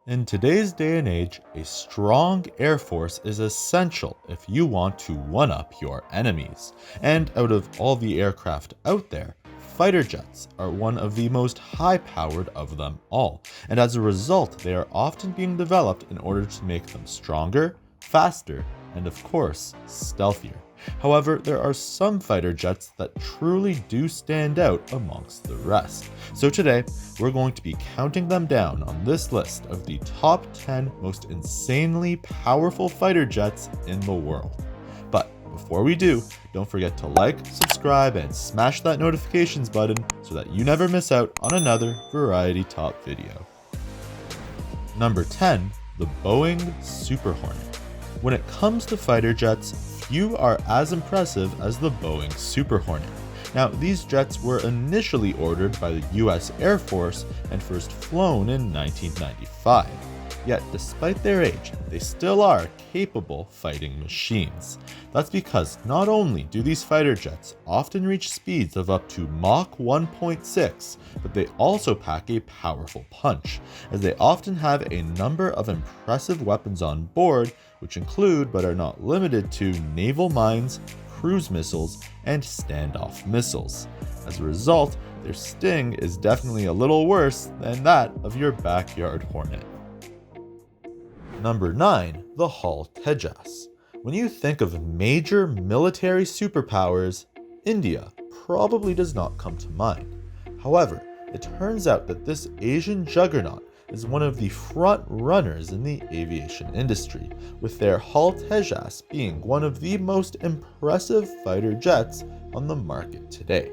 In today's day and age, a strong air force is essential if you want to one-up your enemies. And out of all the aircraft out there, fighter jets are one of the most high-powered of them all. And as a result, they are often being developed in order to make them stronger, faster, and of course, stealthier. However, there are some fighter jets that truly do stand out amongst the rest. So today, we're going to be counting them down on this list of the top 10 most insanely powerful fighter jets in the world. But before we do, don't forget to like, subscribe, and smash that notifications button so that you never miss out on another Variety Top video. Number 10, the Boeing Super Hornet. When it comes to fighter jets, few are as impressive as the Boeing Super Hornet. Now, these jets were initially ordered by the US Air Force and first flown in 1995. Yet, despite their age, they still are capable fighting machines. That's because not only do these fighter jets often reach speeds of up to Mach 1.6, but they also pack a powerful punch, as they often have a number of impressive weapons on board, which include but are not limited to naval mines, cruise missiles, and standoff missiles. As a result, their sting is definitely a little worse than that of your backyard Hornet. Number 9, the HAL Tejas. When you think of major military superpowers, India probably does not come to mind. However, it turns out that this Asian juggernaut is one of the front runners in the aviation industry, with their HAL Tejas being one of the most impressive fighter jets on the market today.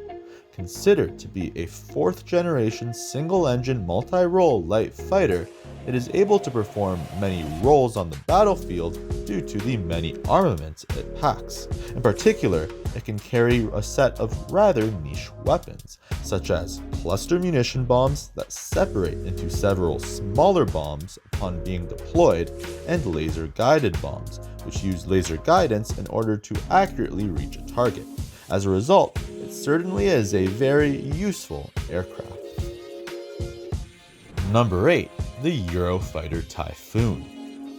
Considered to be a 4th generation single-engine multi-role light fighter, it is able to perform many roles on the battlefield due to the many armaments it packs. In particular, it can carry a set of rather niche weapons, such as cluster munition bombs that separate into several smaller bombs upon being deployed, and laser-guided bombs, which use laser guidance in order to accurately reach a target. As a result, it certainly is a very useful aircraft. Number 8, the Eurofighter Typhoon.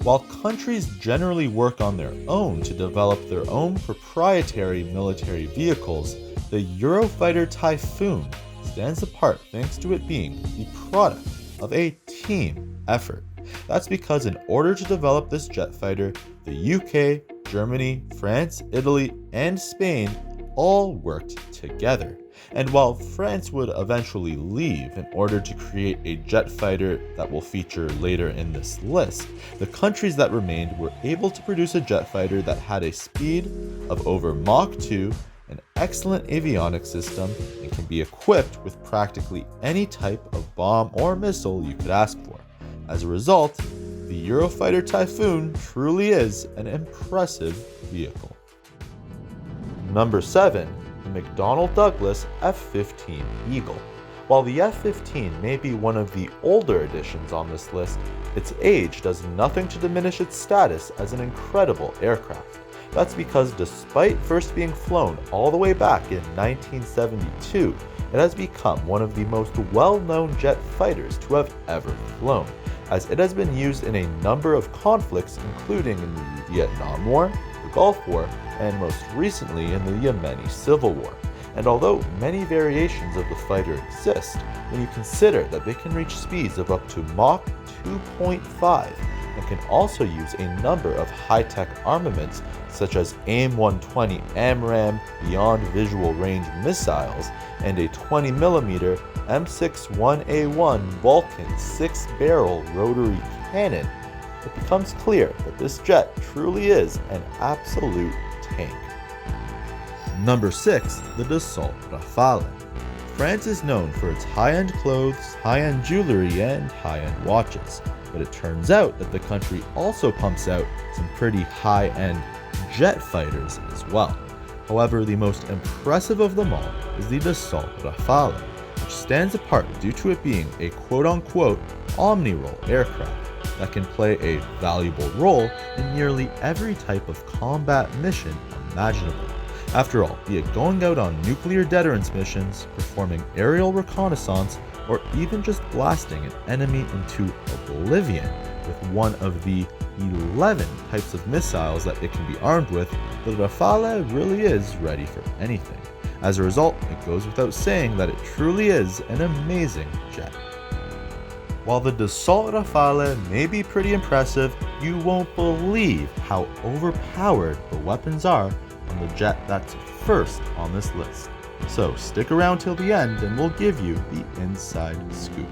While countries generally work on their own to develop their own proprietary military vehicles, the Eurofighter Typhoon stands apart thanks to it being the product of a team effort. That's because in order to develop this jet fighter, the UK, Germany, France, Italy, and Spain all worked together. And while France would eventually leave in order to create a jet fighter that will feature later in this list, the countries that remained were able to produce a jet fighter that had a speed of over Mach 2, an excellent avionics system, and can be equipped with practically any type of bomb or missile you could ask for. As a result, the Eurofighter Typhoon truly is an impressive vehicle. Number 7, the McDonnell Douglas F-15 Eagle. While the F-15 may be one of the older additions on this list, its age does nothing to diminish its status as an incredible aircraft. That's because despite first being flown all the way back in 1972, it has become one of the most well-known jet fighters to have ever flown, as it has been used in a number of conflicts, including in the Vietnam War, the Gulf War, and most recently in the Yemeni Civil War. And although many variations of the fighter exist, when you consider that they can reach speeds of up to Mach 2.5 and can also use a number of high-tech armaments such as AIM-120 AMRAAM Beyond Visual Range missiles and a 20mm M61A1 Vulcan 6-barrel rotary cannon, it becomes clear that this jet truly is an absolute tank. Number 6, the Dassault Rafale. France is known for its high-end clothes, high-end jewelry, and high-end watches, but it turns out that the country also pumps out some pretty high-end jet fighters as well. However, the most impressive of them all is the Dassault Rafale, which stands apart due to it being a quote-unquote omni-role aircraft that can play a valuable role in nearly every type of combat mission imaginable. After all, be it going out on nuclear deterrence missions, performing aerial reconnaissance, or even just blasting an enemy into oblivion with one of the 11 types of missiles that it can be armed with. The Rafale really is ready for anything. As a result, it goes without saying that it truly is an amazing jet. While the Dassault Rafale may be pretty impressive, you won't believe how overpowered the weapons are on the jet that's first on this list. So stick around till the end and we'll give you the inside scoop.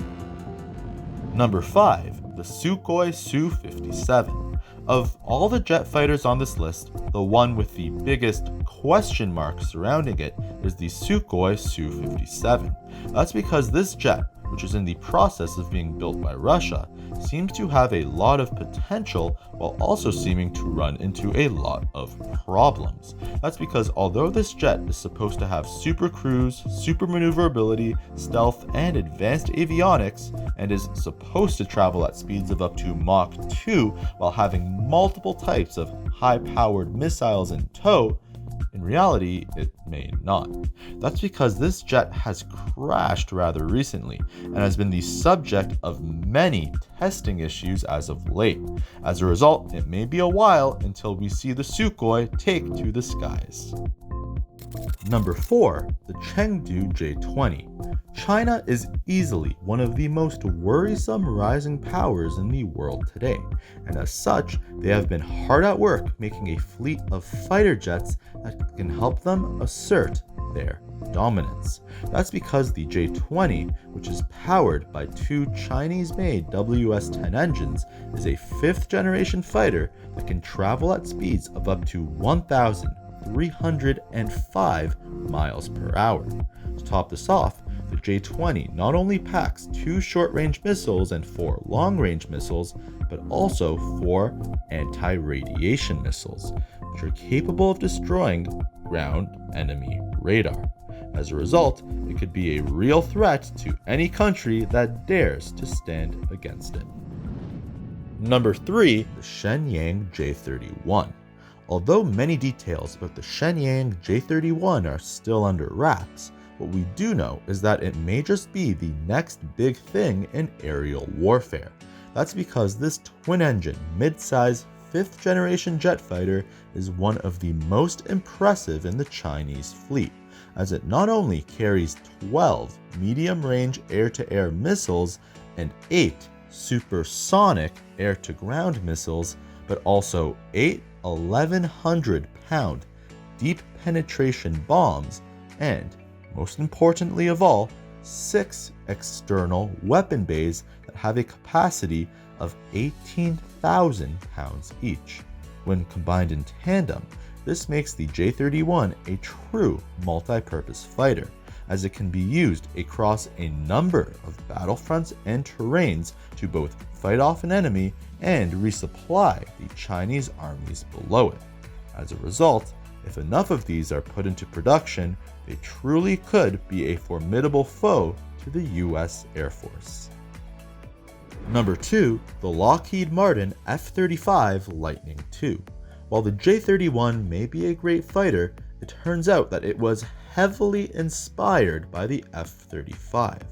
Number 5. The Sukhoi Su-57. Of all the jet fighters on this list, the one with the biggest question mark surrounding it is the Sukhoi Su-57. That's because this jet, which is in the process of being built by Russia, seems to have a lot of potential while also seeming to run into a lot of problems. That's because although this jet is supposed to have super cruise, super maneuverability, stealth, and advanced avionics, and is supposed to travel at speeds of up to Mach 2 while having multiple types of high-powered missiles in tow, in reality, it may not. That's because this jet has crashed rather recently and has been the subject of many testing issues as of late. As a result, it may be a while until we see the Sukhoi take to the skies. Number 4. The Chengdu J-20. China is easily one of the most worrisome rising powers in the world today, and as such, they have been hard at work making a fleet of fighter jets that can help them assert their dominance. That's because the J-20, which is powered by 2 Chinese-made WS-10 engines, is a 5th generation fighter that can travel at speeds of up to 1,305 miles per hour. To top this off, the J-20 not only packs 2 short-range missiles and 4 long-range missiles, but also 4 anti-radiation missiles, which are capable of destroying ground enemy radar. As a result, it could be a real threat to any country that dares to stand against it. Number 3. The Shenyang J-31. Although many details about the Shenyang J-31 are still under wraps, what we do know is that it may just be the next big thing in aerial warfare. That's because this twin-engine, mid-size, 5th generation jet fighter is one of the most impressive in the Chinese fleet, as it not only carries 12 medium-range air-to-air missiles and 8 supersonic air-to-ground missiles, but also 8 1,100-pound deep penetration bombs, and, most importantly of all, 6 external weapon bays that have a capacity of 18,000 pounds each. When combined in tandem, this makes the J-31 a true multi-purpose fighter, as it can be used across a number of battlefronts and terrains to both fight off an enemy and resupply the Chinese armies below it. As a result, if enough of these are put into production, they truly could be a formidable foe to the US Air Force. Number 2. The Lockheed Martin F-35 Lightning II. While the J-31 may be a great fighter, it turns out that it was heavily inspired by the F-35,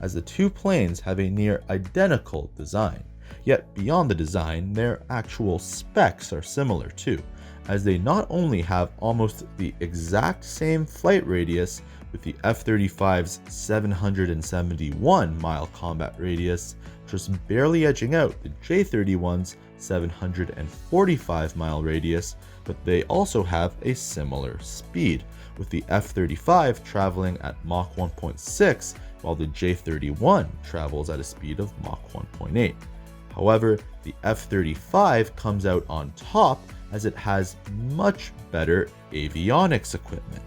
as the two planes have a near identical design. Yet beyond the design, their actual specs are similar too, as they not only have almost the exact same flight radius, with the F-35's 771-mile combat radius just barely edging out the J-31's 745-mile radius, but they also have a similar speed, with the F-35 traveling at Mach 1.6 while the J-31 travels at a speed of Mach 1.8. However, the F-35 comes out on top as it has much better avionics equipment,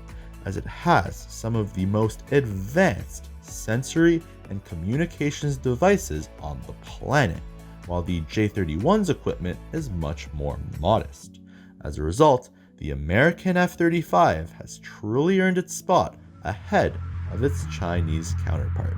as it has some of the most advanced sensory and communications devices on the planet, while the J-31's equipment is much more modest. As a result, the American F-35 has truly earned its spot ahead of its Chinese counterpart.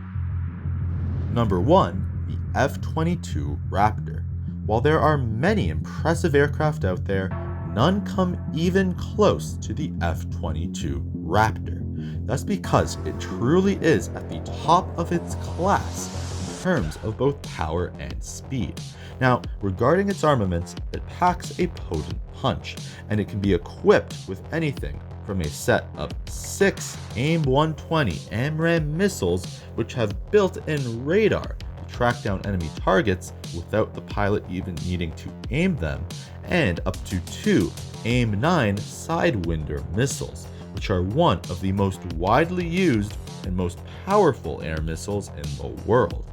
Number 1. The F-22 Raptor. While there are many impressive aircraft out there, none come even close to the F-22 Raptor. That's because it truly is at the top of its class in terms of both power and speed. Now, regarding its armaments, it packs a potent punch, and it can be equipped with anything from a set of 6 AIM-120 AMRAAM missiles, which have built-in radar to track down enemy targets without the pilot even needing to aim them, and up to 2 AIM-9 Sidewinder missiles, which are one of the most widely used and most powerful air missiles in the world.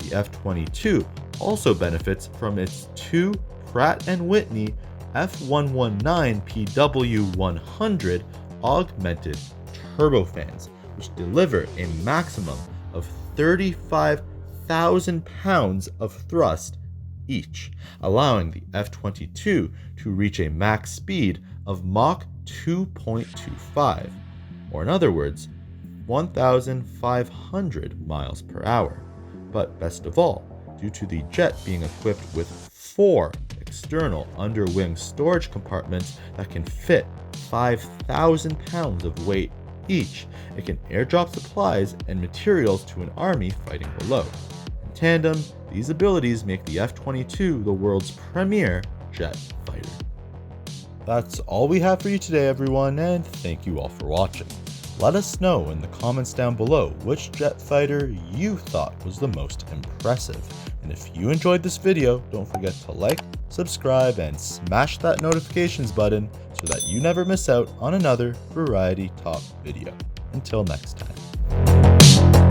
The F-22 also benefits from its 2 Pratt & Whitney F119PW100 augmented turbofans, which deliver a maximum of 35,000 pounds of thrust each, allowing the F-22 to reach a max speed of Mach 2.25, or in other words, 1,500 miles per hour. But best of all, due to the jet being equipped with 4 external underwing storage compartments that can fit 5,000 pounds of weight each, it can airdrop supplies and materials to an army fighting below. In tandem, these abilities make the F-22 the world's premier jet fighter. That's all we have for you today, everyone, and thank you all for watching. Let us know in the comments down below which jet fighter you thought was the most impressive. And if you enjoyed this video, don't forget to like, subscribe, and smash that notifications button so that you never miss out on another Variety Talk video. Until next time.